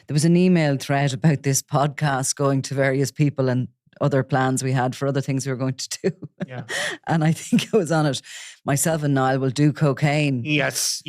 There was an email thread about this podcast going to various people and other plans we had for other things we were going to do. Yeah. And I think I was on it. Myself and Niall will do cocaine. Yes.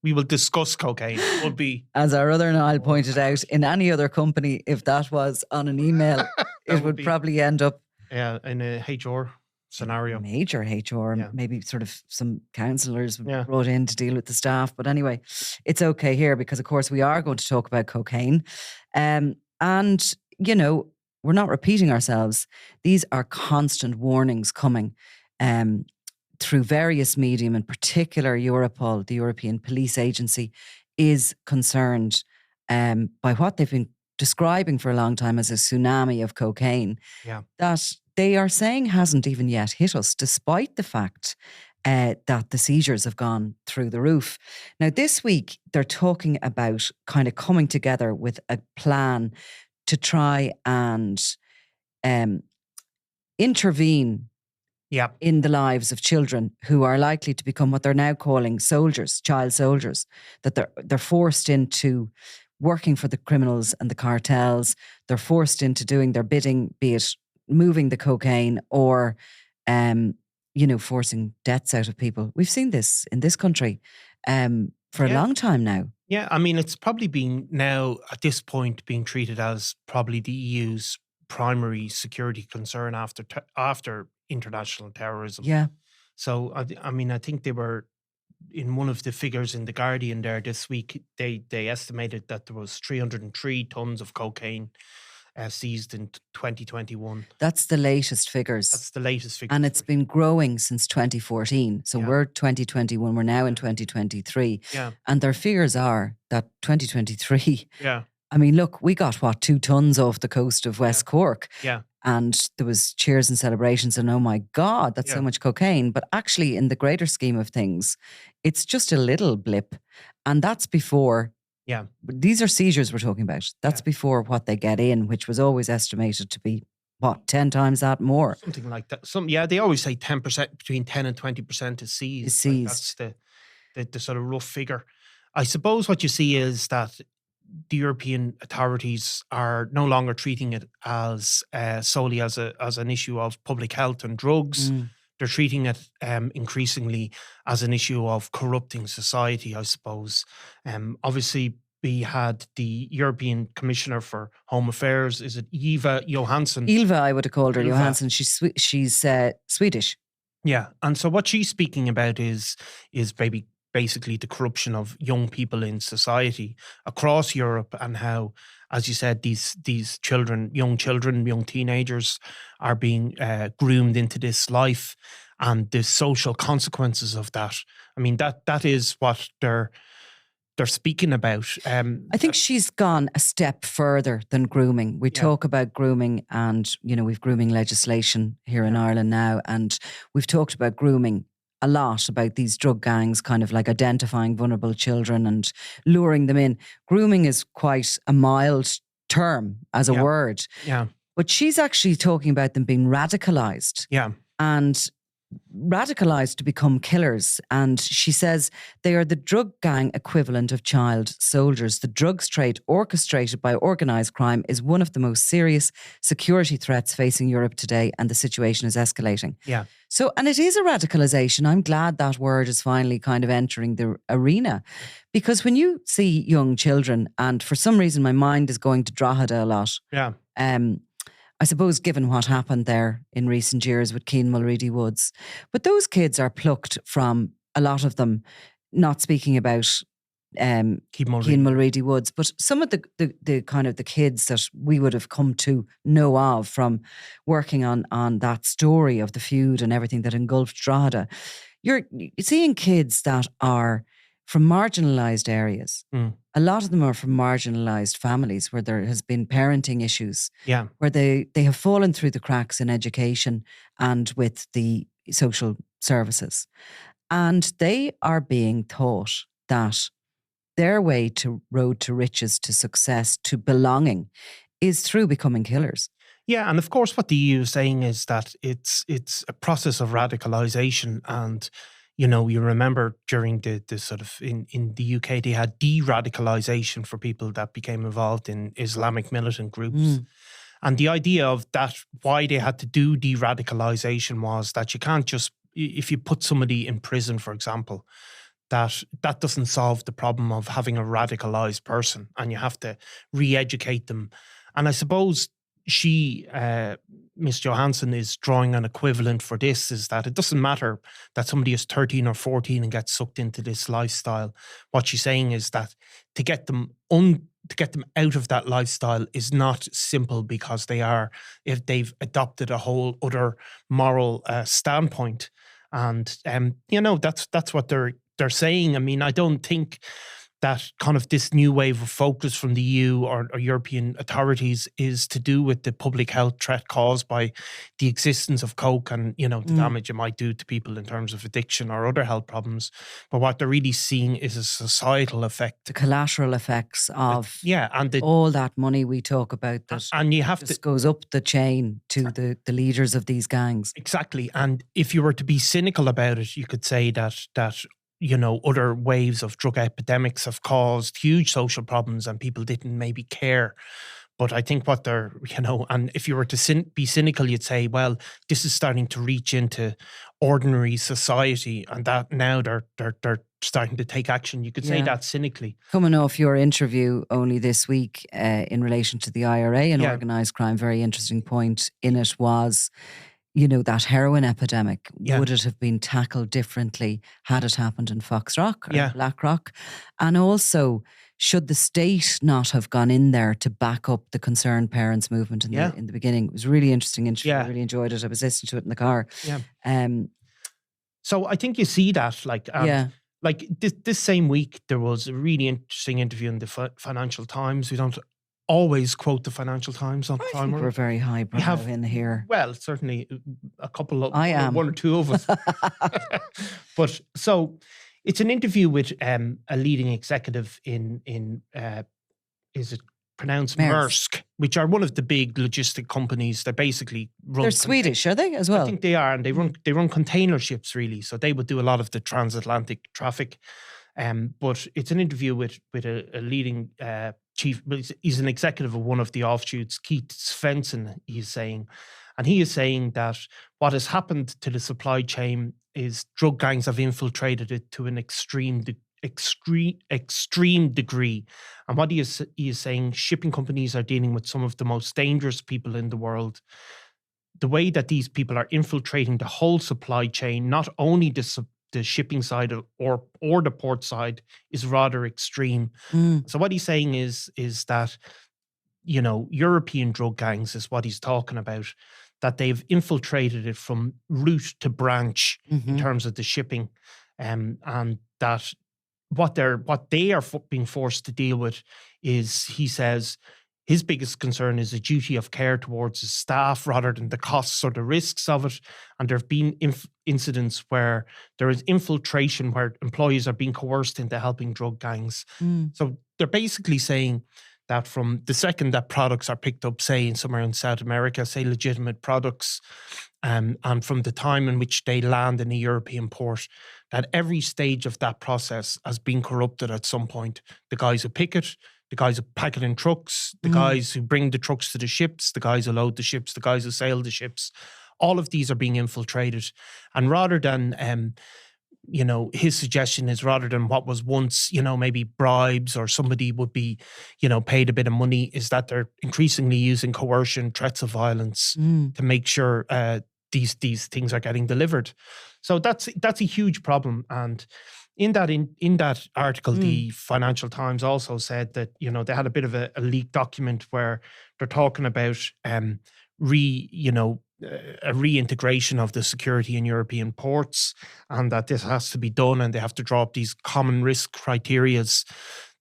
We will discuss cocaine. It would be, as our other Niall pointed out, in any other company, if that was on an email, it would probably end up in a HR scenario. Major HR, maybe sort of some counsellors brought in to deal with the staff. But anyway, it's okay here because, of course, we are going to talk about cocaine. And, you know, we're not repeating ourselves. These are constant warnings coming through various medium, in particular Europol, the European Police Agency, is concerned by what they've been describing for a long time as a tsunami of cocaine. Yeah. That they are saying hasn't even yet hit us, despite the fact that the seizures have gone through the roof. Now, this week, they're talking about kind of coming together with a plan to try and intervene in the lives of children who are likely to become what they're now calling soldiers, child soldiers, that they're forced into working for the criminals and the cartels. They're forced into doing their bidding, be it moving the cocaine or, forcing debts out of people. We've seen this in this country for a long time now. Yeah, I mean, it's probably been now at this point being treated as probably the EU's primary security concern after international terrorism. Yeah. So, I mean, I think they were in one of the figures in The Guardian there this week, they estimated that there was 303 tons of cocaine seized in 2021. That's the latest figures. That's the latest figures. And it's been growing since 2014. So we're 2021, we're now in 2023. Yeah. And their fears are that 2023... Yeah. I mean, look, we got 2 tons off the coast of West Cork. Yeah. And there was cheers and celebrations and, oh my God, that's so much cocaine. But actually, in the greater scheme of things, it's just a little blip. And that's before... Yeah. These are seizures we're talking about. That's before what they get in, which was always estimated to be, 10 times that more? Something like that. They always say 10%, between 10 and 20% is seized. Is seized. Like that's the sort of rough figure. I suppose what you see is that the European authorities are no longer treating it as solely as an issue of public health and drugs. They're treating it increasingly as an issue of corrupting society, I suppose. Obviously, we had the European Commissioner for Home Affairs. Is it Eva Johansson? Ylva, I would have called her. Johansson. She's Swedish. Yeah, and so what she's speaking about is basically the corruption of young people in society across Europe, and how, as you said, these young teenagers are being groomed into this life, and the social consequences of that. I mean, that is what they're speaking about. I think she's gone a step further than grooming. We talk about grooming, and we've grooming legislation here in Ireland now, and we've talked about grooming a lot, about these drug gangs kind of like identifying vulnerable children and luring them in. Grooming is quite a mild term as a word. Yeah. But she's actually talking about them being radicalised. Yeah. And radicalised to become killers. And she says they are the drug gang equivalent of child soldiers. The drugs trade orchestrated by organised crime is one of the most serious security threats facing Europe today, and the situation is escalating. Yeah. So, and it is a radicalisation. I'm glad that word is finally kind of entering the arena, because when you see young children, and for some reason my mind is going to Drogheda a lot. Yeah. I suppose given what happened there in recent years with Keane Mulready Woods. But those kids are plucked from, a lot of them, not speaking about Keane Mulready Woods, but some of the kind of the kids that we would have come to know of from working on that story of the feud and everything that engulfed Drogheda. You're seeing kids that are from marginalised areas. A lot of them are from marginalised families where there has been parenting issues, where they have fallen through the cracks in education and with the social services. And they are being taught that their way to road to riches, to success, to belonging is through becoming killers. Yeah, and of course what the EU is saying is that it's a process of radicalisation, and you remember during the sort of in the UK, they had de-radicalization for people that became involved in Islamic militant groups. And the idea of that, why they had to do de-radicalization, was that you can't just, if you put somebody in prison, for example, that doesn't solve the problem of having a radicalized person, and you have to re-educate them. And I suppose Miss Johansson, is drawing an equivalent for this, is that it doesn't matter that somebody is 13 or 14 and gets sucked into this lifestyle. What she's saying is that to get them out of that lifestyle is not simple, because if they've adopted a whole other moral standpoint. And that's what they're saying. I mean, I don't think that kind of this new wave of focus from the EU or European authorities is to do with the public health threat caused by the existence of coke and, the damage it might do to people in terms of addiction or other health problems. But what they're really seeing is a societal effect. The collateral effects of and all that money we talk about that and you have just goes up the chain to the leaders of these gangs. Exactly. And if you were to be cynical about it, you could say that other waves of drug epidemics have caused huge social problems and people didn't maybe care. But I think what they're, and if you were to be cynical, you'd say, well, this is starting to reach into ordinary society, and that now they're starting to take action. You could say that cynically. Coming off your interview only this week in relation to the IRA and organised crime, very interesting point in it was, that heroin epidemic, would it have been tackled differently had it happened in Foxrock or Blackrock? And also, should the state not have gone in there to back up the concerned parents movement in the beginning? It was a really interesting interview. I really enjoyed it. I was listening to it in the car. So I think you see that, like this same week, there was a really interesting interview in the Financial Times. We don't always quote the Financial Times on I think we're very highbrow in here. Well, certainly a couple of, one or two of us. But so it's an interview with a leading executive in is it pronounced Maersk, which are one of the big logistic companies that basically run. They're Swedish, are they as well? I think they are, and they run container ships, really. So they would do a lot of the transatlantic traffic. But it's an interview with a leading chief. He's an executive of one of the offshoots, Keith Svensson, he is saying that what has happened to the supply chain is drug gangs have infiltrated it to an extreme degree. And what he is saying, shipping companies are dealing with some of the most dangerous people in the world. The way that these people are infiltrating the whole supply chain, not only the shipping side or the port side, is rather extreme. So what he's saying is that, European drug gangs is what he's talking about, that they've infiltrated it from root to branch in terms of the shipping, and that what they are being forced to deal with is, he says, his biggest concern is a duty of care towards his staff rather than the costs or the risks of it. And there have been incidents where there is infiltration, where employees are being coerced into helping drug gangs. So they're basically saying that from the second that products are picked up, say in somewhere in South America, say legitimate products, and from the time in which they land in a European port, that every stage of that process has been corrupted at some point. The guys who pick it, the guys who pack it in trucks, the guys who bring the trucks to the ships, the guys who load the ships, the guys who sail the ships, all of these are being infiltrated. And rather than, his suggestion is, rather than what was once, maybe bribes or somebody would be, paid a bit of money, is that they're increasingly using coercion, threats of violence to make sure these things are getting delivered. So that's a huge problem. And in that article, the Financial Times also said that, they had a bit of a leaked document where they're talking about a reintegration of the security in European ports, and that this has to be done, and they have to draw up these common risk criterias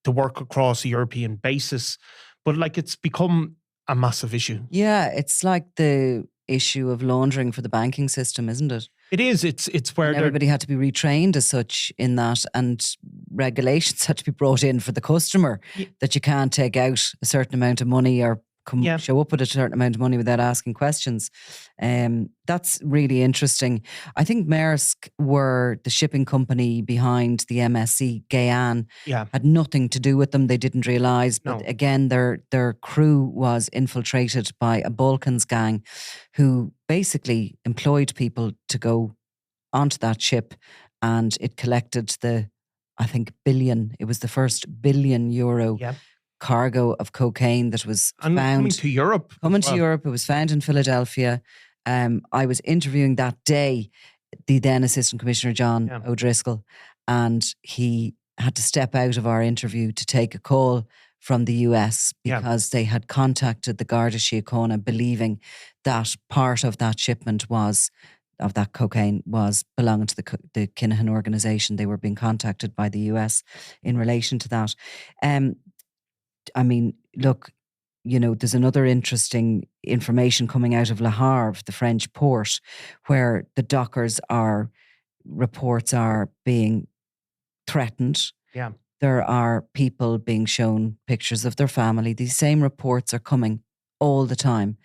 to work across a European basis. But it's become a massive issue. Yeah, it's like the issue of laundering for the banking system, isn't it? It is. It's where everybody had to be retrained as such in that, and regulations had to be brought in for the customer that you can't take out a certain amount of money or show up with a certain amount of money without asking questions. That's really interesting. I think Maersk were the shipping company behind the MSC Guyane. Had nothing to do with them. They didn't realise. But again, their crew was infiltrated by a Balkans gang who basically employed people to go onto that ship, and it collected billion. It was the first €1 billion cargo of cocaine that was found coming to Europe. To Europe. It was found in Philadelphia. I was interviewing that day the then Assistant Commissioner John O'Driscoll, and he had to step out of our interview to take a call from the US because they had contacted the Garda Síochána believing that part of that shipment of that cocaine was belonging to the Kinahan organisation. They were being contacted by the US in relation to that. I mean, look, there's another interesting information coming out of Le Havre, the French port, where the dockers reports are being threatened. Yeah. There are people being shown pictures of their family. These same reports are coming all the time.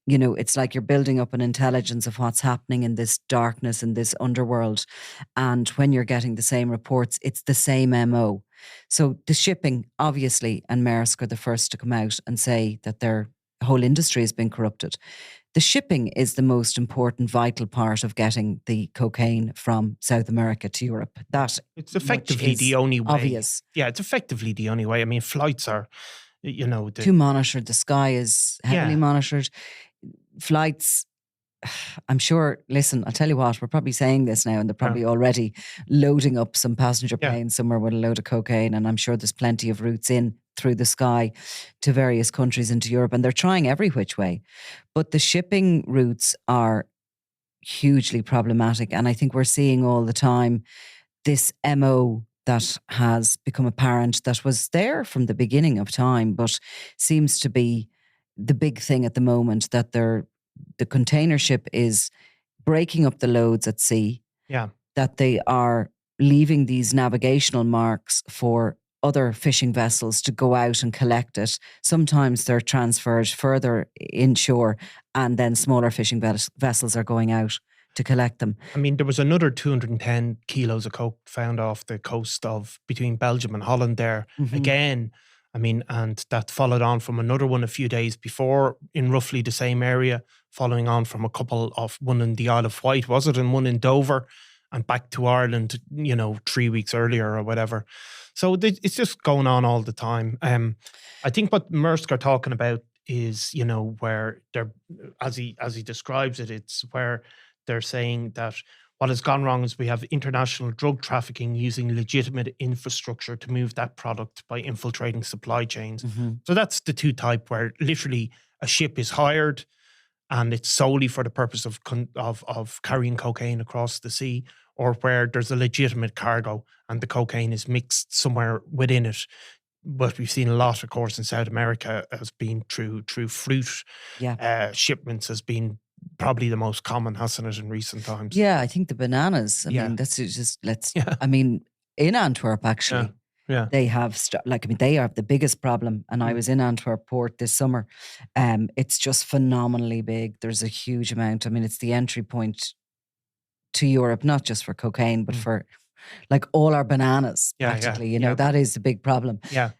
It's like you're building up an intelligence of what's happening in this darkness, in this underworld. And when you're getting the same reports, it's the same MO. So the shipping, obviously, and Maersk are the first to come out and say that their whole industry has been corrupted. The shipping is the most important, vital part of getting the cocaine from South America to Europe. It's effectively the only way. Obvious. Yeah, it's effectively the only way. I mean, flights are, too monitored. The sky is heavily monitored. Flights, I'm sure, listen, I'll tell you what, we're probably saying this now and they're probably already loading up some passenger planes somewhere with a load of cocaine, and I'm sure there's plenty of routes in through the sky to various countries into Europe, and they're trying every which way. But the shipping routes are hugely problematic, and I think we're seeing all the time this MO that has become apparent that was there from the beginning of time, but seems to be the big thing at the moment, that the container ship is breaking up the loads at sea. Yeah. That they are leaving these navigational marks for other fishing vessels to go out and collect it. Sometimes they're transferred further inshore, and then smaller fishing vessels are going out to collect them. I mean, there was another 210 kilos of coke found off the coast of between Belgium and Holland there. Again, I mean, and that followed on from another one a few days before in roughly the same area, following on from a couple of one in the Isle of Wight, was it? And one in Dover, and back to Ireland, 3 weeks earlier or whatever. So it's just going on all the time. I think what Maersk are talking about is, where they're, as he describes it, it's where they're saying that what has gone wrong is we have international drug trafficking using legitimate infrastructure to move that product by infiltrating supply chains. So that's the two type, where literally a ship is hired and it's solely for the purpose of carrying cocaine across the sea, or where there's a legitimate cargo and the cocaine is mixed somewhere within it. But we've seen a lot, of course, in South America has been through fruit shipments has been probably the most common, hasn't it, in recent times? Yeah, I think the bananas. I mean, that's just I mean, in Antwerp actually, they have they are the biggest problem. And I was in Antwerp port this summer. It's just phenomenally big. There's a huge amount. I mean, it's the entry point to Europe, not just for cocaine, but for all our bananas. Practically, that is the big problem. Yeah.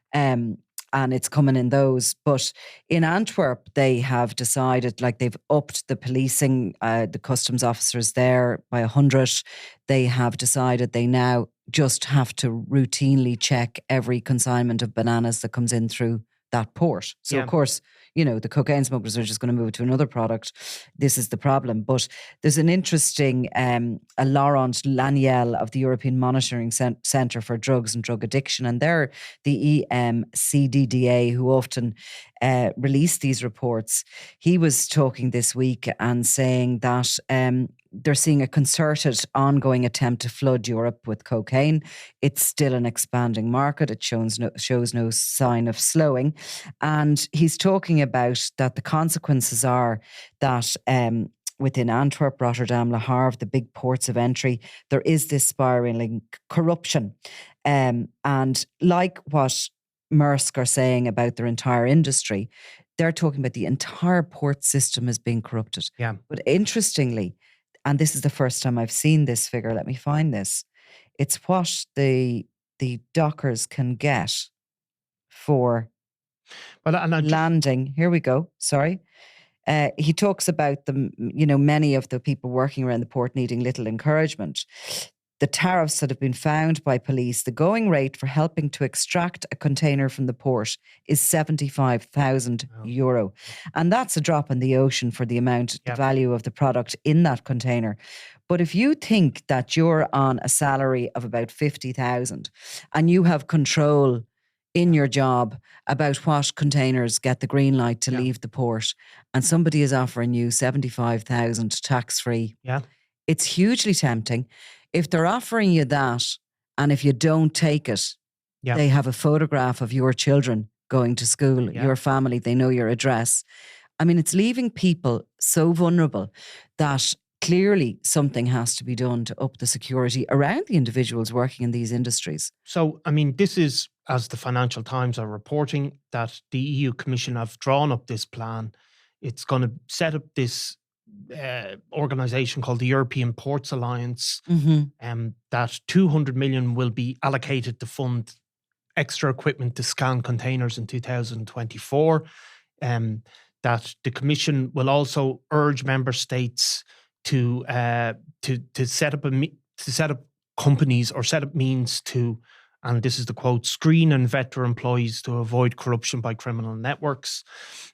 And it's coming in those. But in Antwerp, they have decided, they've upped the policing, the customs officers there by 100. They have decided they now just have to routinely check every consignment of bananas that comes in through that port. So, of course, the cocaine smugglers are just going to move to another product. This is the problem. But there's an interesting, Laurent Laniel of the European Monitoring Centre for Drugs and Drug Addiction, and they're the EMCDDA who often release these reports. He was talking this week and saying that they're seeing a concerted ongoing attempt to flood Europe with cocaine. It's still an expanding market. It shows no sign of slowing. And he's talking about that the consequences are that within Antwerp, Rotterdam, Le Havre, the big ports of entry, there is this spiraling corruption. And like what Maersk are saying about their entire industry, they're talking about the entire port system is being corrupted. Yeah. But interestingly, and this is the first time I've seen this figure, let me find this. It's what the dockers can get for landing. Here we go. Sorry. He talks about many of the people working around the port needing little encouragement. The tariffs that have been found by police, the going rate for helping to extract a container from the port is €75,000. And that's a drop in the ocean for the amount, the value of the product in that container. But if you think that you're on a salary of about 50,000 and you have control in your job about what containers get the green light to leave the port, and somebody is offering you 75,000 tax-free, it's hugely tempting. If they're offering you that, and if you don't take it, they have a photograph of your children going to school, your family, they know your address. I mean, it's leaving people so vulnerable that clearly something has to be done to up the security around the individuals working in these industries. So, I mean, this is, as the Financial Times are reporting, that the EU Commission have drawn up this plan. It's going to set up this organisation called the European Ports Alliance, that 200 million will be allocated to fund extra equipment to scan containers in 2024. That the Commission will also urge member states to set up companies or set up means to, and this is the quote, screen and vet their employees to avoid corruption by criminal networks.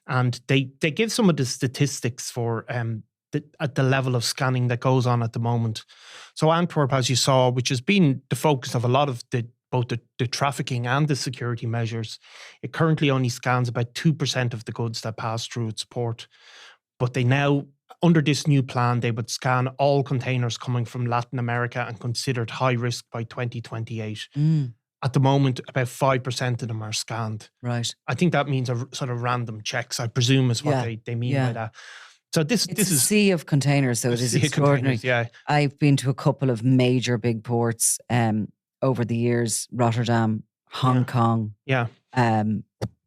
And they give some of the statistics for at the level of scanning that goes on at the moment. So Antwerp, as you saw, which has been the focus of a lot of both the trafficking and the security measures, it currently only scans about 2% of the goods that pass through its port. But they now, under this new plan, they would scan all containers coming from Latin America and considered high risk by 2028. At the moment, about 5% of them are scanned. Right. I think that means a sort of random checks, I presume, is what they mean by that. So this is a sea of containers, so it is extraordinary. I've been to a couple of major big ports over the years: Rotterdam, Hong Kong.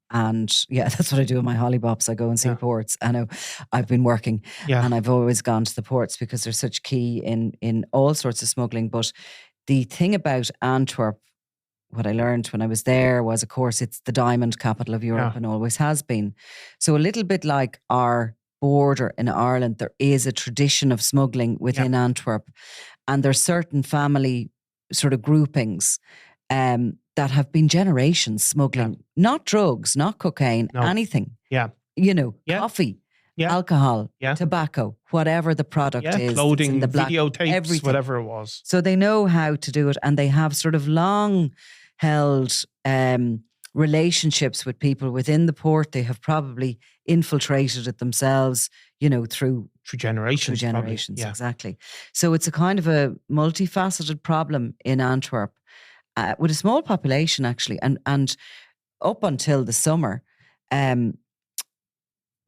And that's what I do in my hollybops. I go and see ports. I know I've been working, and I've always gone to the ports because they're such key in all sorts of smuggling. But the thing about Antwerp, what I learned when I was there was, of course, it's the diamond capital of Europe and always has been. So a little bit like our border in Ireland, there is a tradition of smuggling within Antwerp, and there's certain family sort of groupings that have been generations smuggling, not drugs, not cocaine, anything. Coffee, alcohol, tobacco, whatever the product is. Clothing, the black, videotapes, everything. Whatever it was. So they know how to do it, and they have sort of long held relationships with people within the port. They have probably infiltrated it themselves, through generations. Through generations, exactly. So it's a kind of a multifaceted problem in Antwerp with a small population, actually. And up until the summer,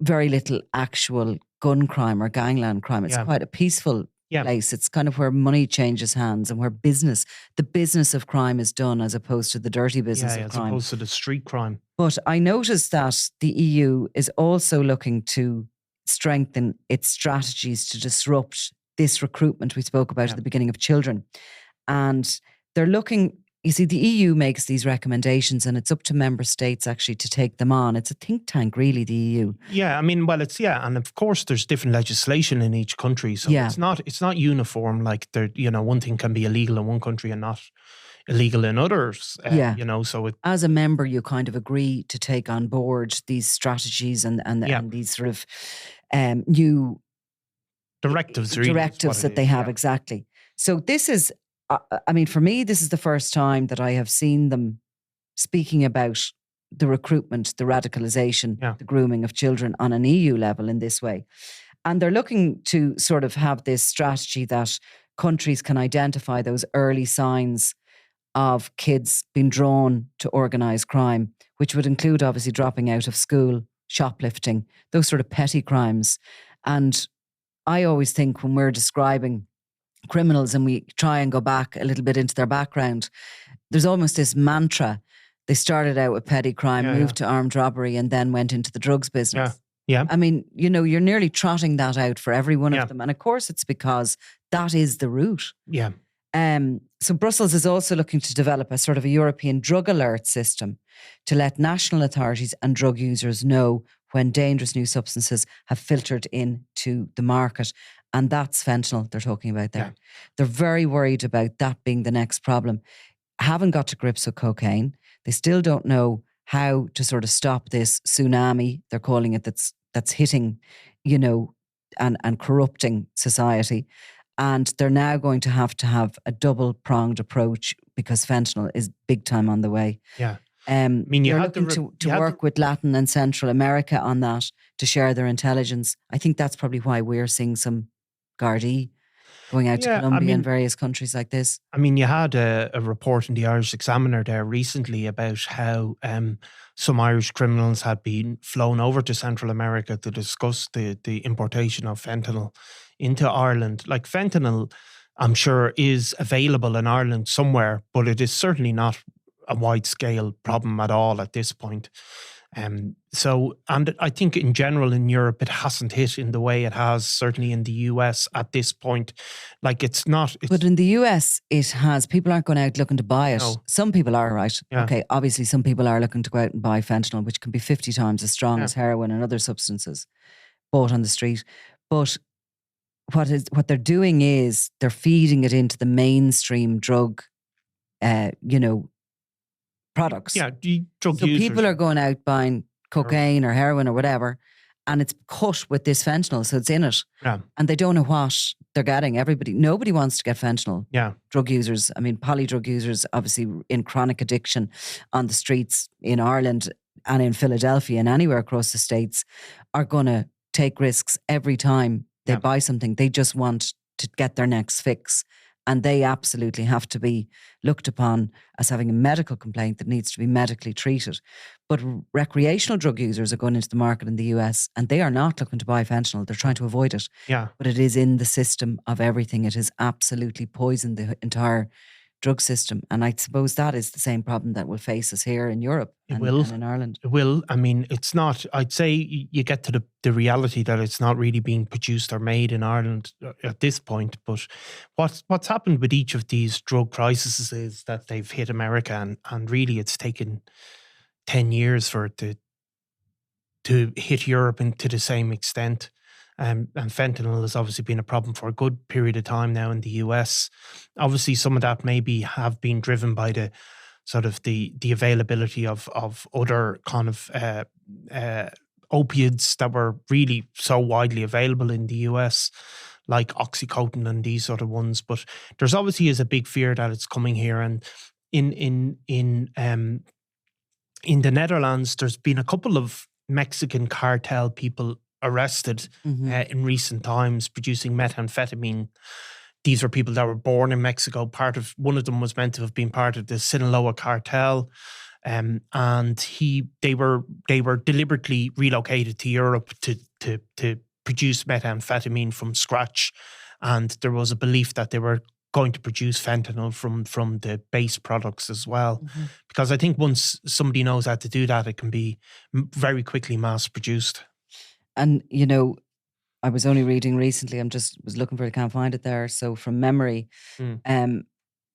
very little actual gun crime or gangland crime. It's quite a peaceful place. It's kind of where money changes hands and where the business of crime is done, as opposed to the dirty business of crime. As opposed to the street crime. But I noticed that the EU is also looking to strengthen its strategies to disrupt this recruitment we spoke about at the beginning of children. And they're looking, you see, the EU makes these recommendations and it's up to member states actually to take them on. It's a think tank, really, the EU. Yeah, I mean, well, and of course there's different legislation in each country. So it's not uniform, like one thing can be illegal in one country and not illegal in others. So as a member, you kind of agree to take on board these strategies and these sort of new directives that they have, exactly. So this is, I mean, for me, this is the first time that I have seen them speaking about the recruitment, the radicalisation, the grooming of children on an EU level in this way. And they're looking to sort of have this strategy that countries can identify those early signs of kids being drawn to organised crime, which would include obviously dropping out of school, shoplifting, those sort of petty crimes. And I always think when we're describing criminals and we try and go back a little bit into their background, there's almost this mantra They started out with petty crime, Yeah, moved to armed robbery, and then went into the drugs business. Yeah. I mean, you're nearly trotting that out for every one Yeah. of them. And of course, it's because that is the route. Yeah. So Brussels is also looking to develop a sort of a European drug alert system to let national authorities and drug users know when dangerous new substances have filtered into the market. And that's fentanyl they're talking about there. Yeah. They're very worried about that being the next problem. Haven't got to grips with cocaine. They still don't know how to sort of stop this tsunami, they're calling it, that's hitting, and corrupting society. And they're now going to have a double-pronged approach because fentanyl is big time on the way. Yeah. You're looking to work with Latin and Central America on that to share their intelligence. I think that's probably why we're seeing some Gardaí going out to Colombia and various countries like this. I mean, you had a report in the Irish Examiner there recently about how some Irish criminals had been flown over to Central America to discuss the importation of fentanyl into Ireland. Like, fentanyl, I'm sure, is available in Ireland somewhere, but it is certainly not a wide-scale problem at all at this point. And I think in general in Europe, it hasn't hit in the way it has certainly in the US at this point. Like, but in the US, it has. People aren't going out looking to buy it. No. Some people are, right? Yeah. Okay, obviously some people are looking to go out and buy fentanyl, which can be 50 times as strong as heroin and other substances bought on the street. But what they're doing is they're feeding it into the mainstream drug, products. Yeah, drug so users. People are going out buying cocaine or heroin or whatever, and it's cut with this fentanyl, so it's in it. Yeah. And they don't know what they're getting. Nobody wants to get fentanyl. Yeah. Drug users, poly drug users, obviously in chronic addiction on the streets in Ireland and in Philadelphia and anywhere across the States, are going to take risks every time they buy something. They just want to get their next fix. And they absolutely have to be looked upon as having a medical complaint that needs to be medically treated. But recreational drug users are going into the market in the US, and they are not looking to buy fentanyl. They're trying to avoid it. Yeah. But it is in the system of everything. It has absolutely poisoned the entire drug system. And I suppose that is the same problem that will face us here in Europe and in Ireland. It will. I mean, it's not, I'd say you get to the reality that it's not really being produced or made in Ireland at this point. But what's happened with each of these drug crises is that they've hit America, and really it's taken 10 years for it to hit Europe to the same extent. And fentanyl has obviously been a problem for a good period of time now in the US. Obviously, some of that maybe have been driven by the sort of the availability of other kind of opiates that were really so widely available in the US, like Oxycontin and these sort of ones. But there's obviously is a big fear that it's coming here. And in the Netherlands, there's been a couple of Mexican cartel people arrested in recent times producing methamphetamine. These are people that were born in Mexico. One of them was meant to have been part of the Sinaloa cartel, and they were deliberately relocated to Europe to produce methamphetamine from scratch. And there was a belief that they were going to produce fentanyl from the base products as well, because I think once somebody knows how to do that, it can be very quickly mass produced. And, I was only reading recently, was looking for it, I can't find it there. So from memory,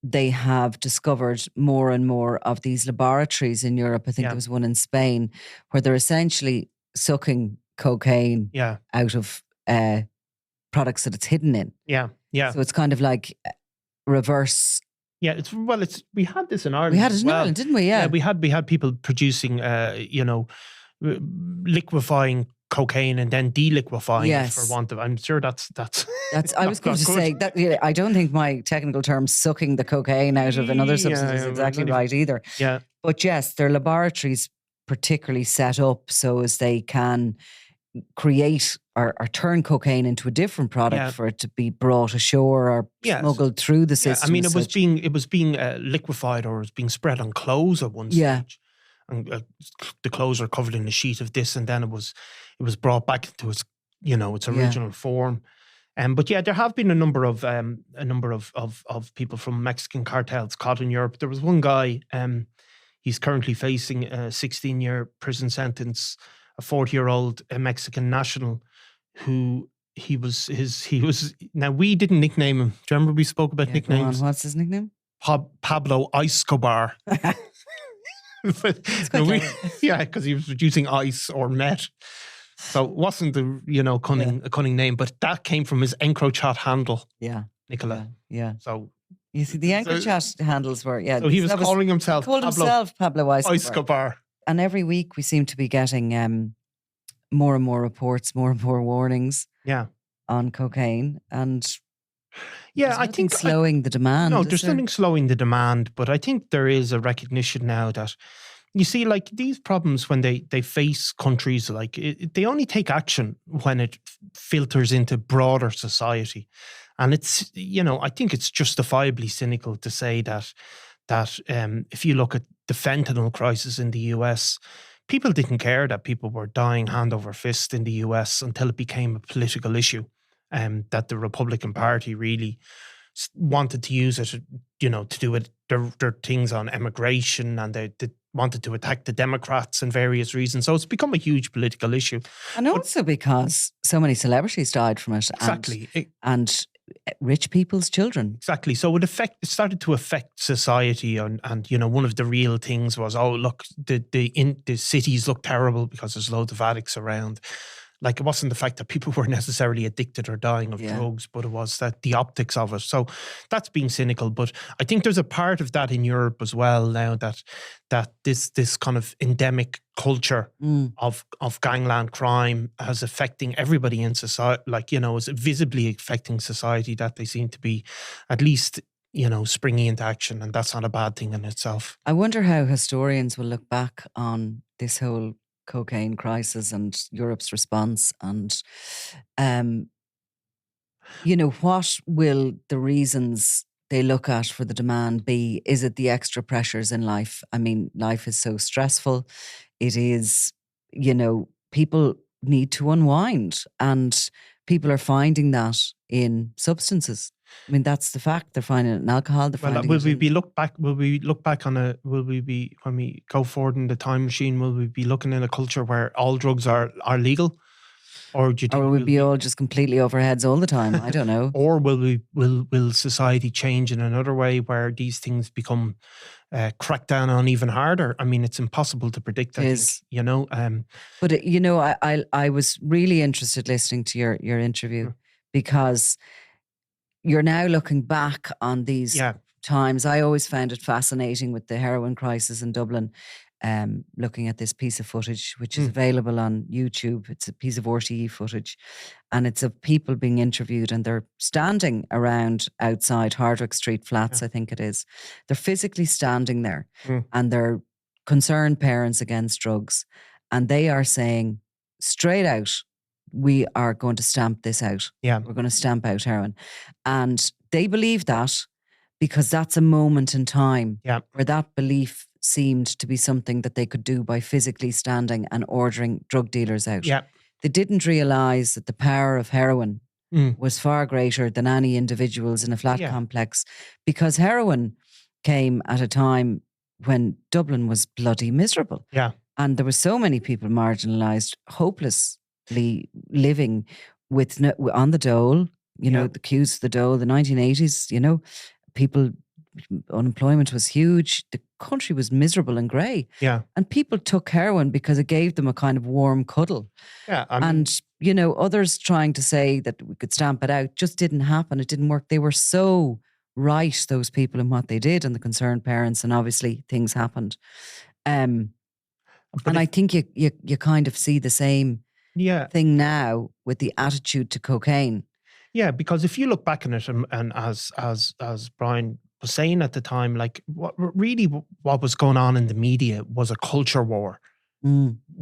they have discovered more and more of these laboratories in Europe. I think there was one in Spain where they're essentially sucking cocaine out of products that it's hidden in. Yeah. So it's kind of like reverse. Yeah, we had this in Ireland. We had it in Ireland, didn't we? Yeah, we had people producing, liquefying cocaine and then deliquefying it for want of. I'm sure that's. I was going to say that. I don't think my technical term "sucking the cocaine out of another substance" is exactly right either. Yeah, but yes, their laboratories particularly set up so as they can create or turn cocaine into a different product for it to be brought ashore or smuggled through the system. I mean, it was being liquefied, or it was being spread on clothes at one stage. And the clothes are covered in a sheet of this, and then it was brought back into its original form. But there have been a number of people from Mexican cartels caught in Europe. There was one guy, He's currently facing a 16-year prison sentence. A 40-year-old Mexican national who he was. Now, we didn't nickname him. Do you remember we spoke about nicknames? Go on. What's his nickname? Pablo Escobar. Because he was producing ice or meth. So it wasn't a cunning name, but that came from his EncroChat handle. Yeah, Nicola. Yeah. So you see, the EncroChat handles were So he was calling himself Pablo Escobar. And every week we seem to be getting more and more reports, more and more warnings. Yeah. On cocaine, and I think slowing the demand. No, there's nothing slowing the demand, but I think there is a recognition now that you see, like, these problems when they face countries, like they only take action when it filters into broader society, and it's I think it's justifiably cynical to say that if you look at the fentanyl crisis in the US. People didn't care that people were dying hand over fist in the US until it became a political issue, that the Republican Party really wanted to use it, to do it, their things on immigration, and they wanted to attack the Democrats and various reasons. So it's become a huge political issue. And also because so many celebrities died from it. Exactly. And rich people's children. Exactly. So it started to affect society, and one of the real things was, oh, look, the cities look terrible because there's loads of addicts around. Like, it wasn't the fact that people were necessarily addicted or dying of drugs, but it was that the optics of it. So that's being cynical. But I think there's a part of that in Europe as well now, that this kind of endemic culture of gangland crime is affecting everybody in society. Like, is visibly affecting society, that they seem to be at least, springing into action. And that's not a bad thing in itself. I wonder how historians will look back on this whole cocaine crisis and Europe's response, and what will the reasons they look at for the demand be? Is it the extra pressures in life? I mean, life is so stressful. It is, people need to unwind, and people are finding that in substances. I mean, that's the fact. They're finding it in alcohol. When we look back when we go forward in the time machine, will we be looking at a culture where all drugs are legal? Or do you think will we be all just completely over heads all the time? I don't know. Or will society change in another way where these things become cracked down on even harder? I mean, it's impossible to predict. I think, But I was really interested listening to your interview because you're now looking back on these times. I always found it fascinating with the heroin crisis in Dublin. Looking at this piece of footage, which is available on YouTube. It's a piece of RTE footage, and it's of people being interviewed, and they're standing around outside Hardwick Street Flats, I think it is. They're physically standing there, and they're concerned parents against drugs, and they are saying straight out, we are going to stamp this out. Yeah. We're going to stamp out heroin. And they believe that because that's a moment in time where that belief seemed to be something that they could do by physically standing and ordering drug dealers out. Yeah. They didn't realise that the power of heroin was far greater than any individuals in a flat complex, because heroin came at a time when Dublin was bloody miserable. Yeah. And there were so many people marginalised, hopelessly living on the dole, the queues of the dole, the 1980s, people, unemployment was huge. The country was miserable and grey. Yeah. And people took heroin because it gave them a kind of warm cuddle. Yeah. And, others trying to say that we could stamp it out just didn't happen. It didn't work. They were so right, those people, in what they did, and the concerned parents, and obviously things happened. And I think you kind of see the same thing now with the attitude to cocaine. Yeah, because if you look back on it, and as Brian was saying at the time, like what was going on in the media was a culture war,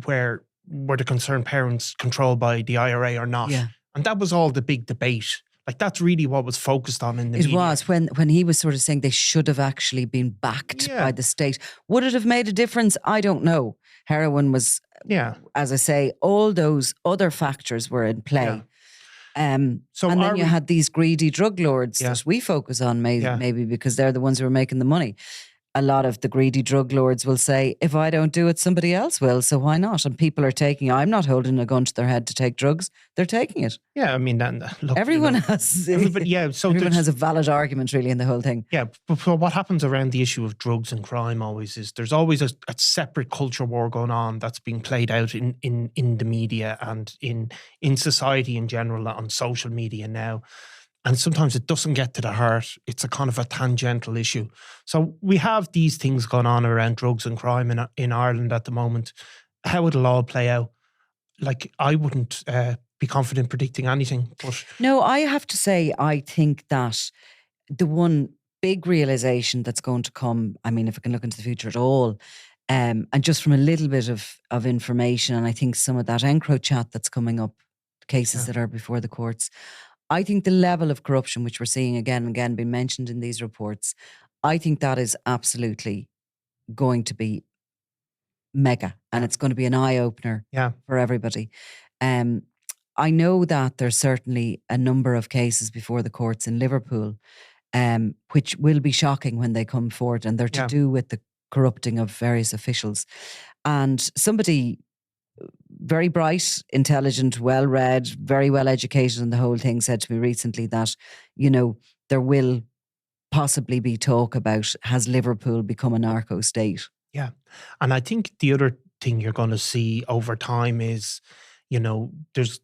where were the concerned parents controlled by the IRA or not? Yeah. And that was all the big debate. Like, that's really what was focused on in the media. It was when he was sort of saying they should have actually been backed by the state. Would it have made a difference? I don't know. Heroin was, as I say, all those other factors were in play. Yeah. And then you had these greedy drug lords that we focus on, maybe because they're the ones who are making the money. a lot of the greedy drug lords will say, if I don't do it, somebody else will, so why not? And people are taking, I'm not holding a gun to their head to take drugs, they're taking it. Yeah, I mean, then look, everyone has everyone has a valid argument really in the whole thing. Yeah, but what happens around the issue of drugs and crime always is there's always a separate culture war going on that's being played out in the media and in society in general, on social media now. And sometimes it doesn't get to the heart. It's a kind of a tangential issue. So we have these things going on around drugs and crime in Ireland at the moment. How it'll all play out, like, I wouldn't be confident predicting anything. But no, I have to say, I think that the one big realisation that's going to come, I mean, if I can look into the future at all, and just from a little bit of information, and I think some of that EncroChat that's coming up, cases that are before the courts, I think the level of corruption, which we're seeing again and again being mentioned in these reports, I think that is absolutely going to be mega, and it's going to be an eye-opener for everybody. I know that there's certainly a number of cases before the courts in Liverpool, which will be shocking when they come forward, and they're to do with the corrupting of various officials. And somebody very bright, intelligent, well-read, very well-educated in the whole thing said to me recently that, there will possibly be talk about, has Liverpool become a narco state? Yeah. And I think the other thing you're going to see over time is, there's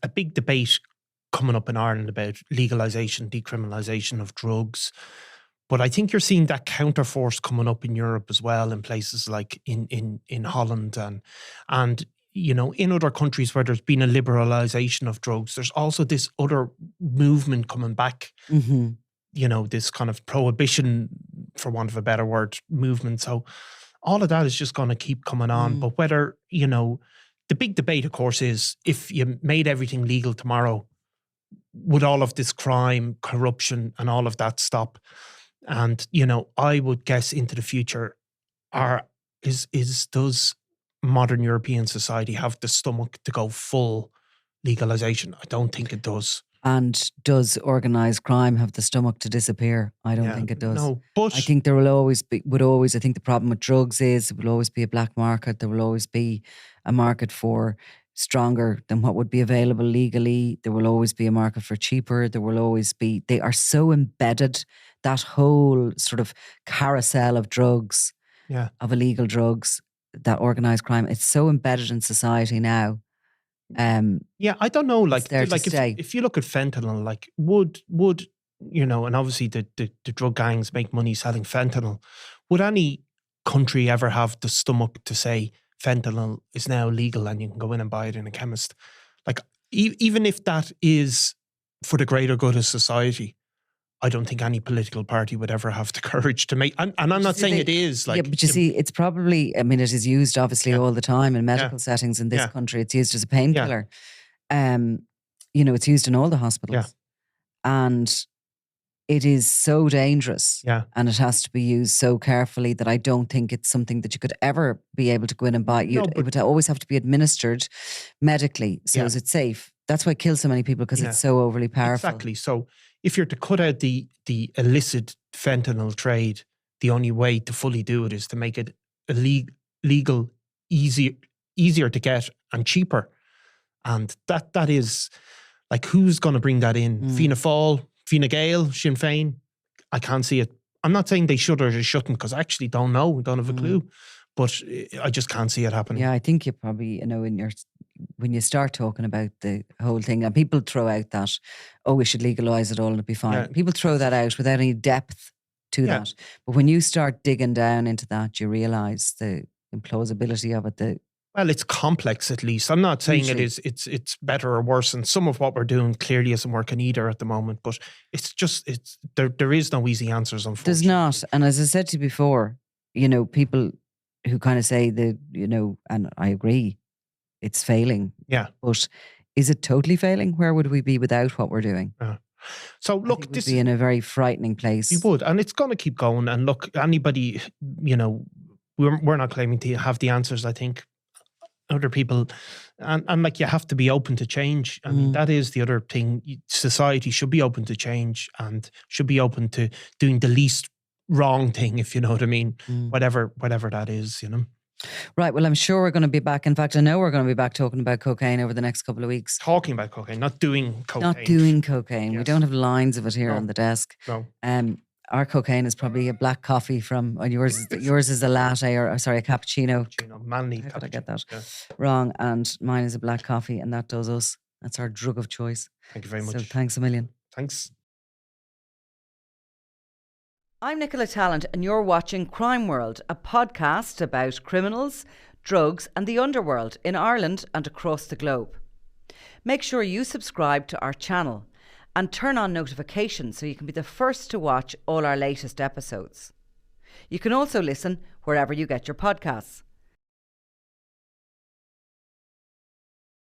a big debate coming up in Ireland about legalisation, decriminalisation of drugs. But I think you're seeing that counterforce coming up in Europe as well, in places like in Holland and in other countries where there's been a liberalisation of drugs. There's also this other movement coming back, this kind of prohibition, for want of a better word, movement. So all of that is just going to keep coming on. But whether, the big debate, of course, is if you made everything legal tomorrow, would all of this crime, corruption and all of that stop? And, I would guess into the future, does modern European society have the stomach to go full legalisation? I don't think it does. And does organised crime have the stomach to disappear? I don't think it does. No, but I think there will always be, I think the problem with drugs is there will always be a black market. There will always be a market for stronger than what would be available legally. There will always be a market for cheaper. There will always be, they are so embedded, that whole sort of carousel of drugs, of illegal drugs, that organised crime, it's so embedded in society now. I don't know, if you look at fentanyl, like would and obviously the drug gangs make money selling fentanyl. Would any country ever have the stomach to say fentanyl is now legal and you can go in and buy it in a chemist? Like, even if that is for the greater good of society, I don't think any political party would ever have the courage to make, and I'm not saying it is. Like, but you see, it's probably, I mean, it is used obviously all the time in medical settings in this country. It's used as a painkiller. It's used in all the hospitals. And it is so dangerous. And it has to be used so carefully that I don't think it's something that you could ever be able to go in and buy. It would always have to be administered medically. So is it safe? That's why it kills so many people, because it's so overly powerful. Exactly. So if you're to cut out the illicit fentanyl trade, the only way to fully do it is to make it legal, easier to get and cheaper. And that is, like, who's going to bring that in? Fianna Fáil, Fine Gael, Sinn Féin? I can't see it. I'm not saying they should or they shouldn't, because I actually don't know, don't have a clue. But I just can't see it happening. Yeah, I think you probably, when you start talking about the whole thing, and people throw out that, we should legalise it all and it'll be fine. Yeah. People throw that out without any depth to that. But when you start digging down into that, you realise the implausibility of it. Well, it's complex, at least. I'm not saying it's better or worse, and some of what we're doing clearly isn't working either at the moment. But there is no easy answers, unfortunately. There's not. And as I said to you before, people who kind of say that, and I agree, it's failing. Yeah. But is it totally failing? Where would we be without what we're doing? So look, this would be in a very frightening place. We would, and it's going to keep going. And look, anybody, we're not claiming to have the answers. I think other people, and like, you have to be open to change. I mean, that is the other thing. Society should be open to change and should be open to doing the least wrong thing, if you know what I mean. Whatever that is, you know. Right. Well, I'm sure we're going to be back. In fact, I know we're going to be back talking about cocaine over the next couple of weeks. Talking about cocaine, not doing cocaine. Not doing cocaine. Yes. We don't have lines of it here on the desk. No. Our cocaine is probably a black coffee from, and yours is a latte or a cappuccino. Manly How cappuccino. could I get that Yeah. wrong? And mine is a black coffee, and that does us. That's our drug of choice. Thank you very much. So thanks a million. Thanks. I'm Nicola Tallant, and you're watching Crime World, a podcast about criminals, drugs, and the underworld in Ireland and across the globe. Make sure you subscribe to our channel and turn on notifications so you can be the first to watch all our latest episodes. You can also listen wherever you get your podcasts.